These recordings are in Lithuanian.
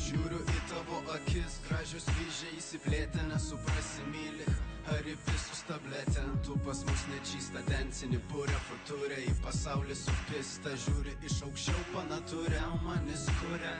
Žiūriu į tavo akis, gražios vyžiai įsiplėtę, nesuprasi myli. Ar į visus tabletę, tu pas mus nečystą densinį purę futurę, į pasaulį supistą, žiūri iš aukščiau panaturę, manis kuria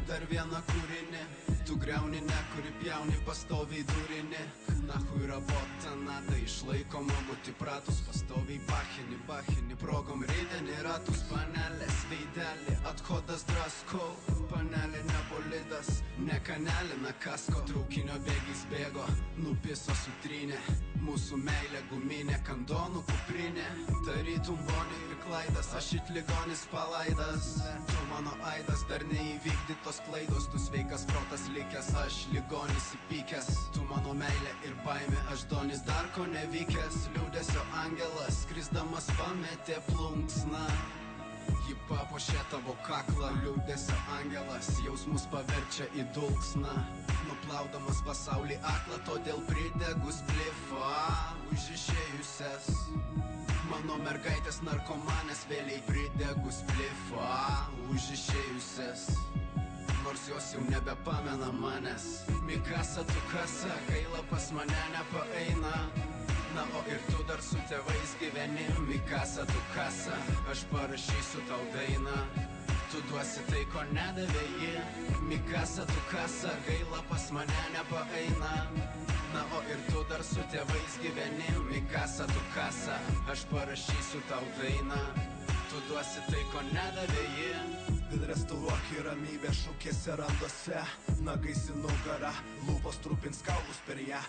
dar vieną kūrinį. Tu griauni, nekuri pjauni, pastoviai durini. Nahui rabota, nada išlaikoma, būti pratus, pastoviai bachini, progom reidenį ratus, panelės veidelį, atkodas drasko, panelė ne bolidas, ne kanelina kasko, traukinio bėgiais bėgo, nupiso sutrynė, mūsų meilė guminė, kandonų kuprinė, tarytum Bonnie ir Klaidas, aš it ligonis palaidas, tu mano aidas, dar neįvykdytos klaidos, tu sveikas protas likęs, aš ligonis įpykęs, tu mano meilė ir baimė, aš Donis dar ko nevykęs, liūdesio angelas, skrisdamas pametė plunksną. Ji papuošė tavo kaklą, liūdesio angelas, jausmus paverčia į dulksną. Nuplaudamas pasaulį aklą, todėl pridegus plifą už išėjusias mano mergaitės narkomanės, vėliai pridegus plifą už išėjusias, nors jos jau nebepamena manęs. Mikasa tu kasa, gaila pas mane nepaeina. Na o ir tu dar su tėvais gyveni, Mikasa tu kasa, aš parašysiu tau dainą, tu duosi tai ko nedavė ji. Mikasa tu kasa, gaila pas mane nepaeina. Na o ir tu dar su tėvais gyveni, Mikasa tu kasa, aš parašysiu tau dainą, tu duosi tai ko nedavė ji. Vėl restauruok į ramybę, šukėse randuose, nagais į nugarą, lūpos trupins kaulus per ją.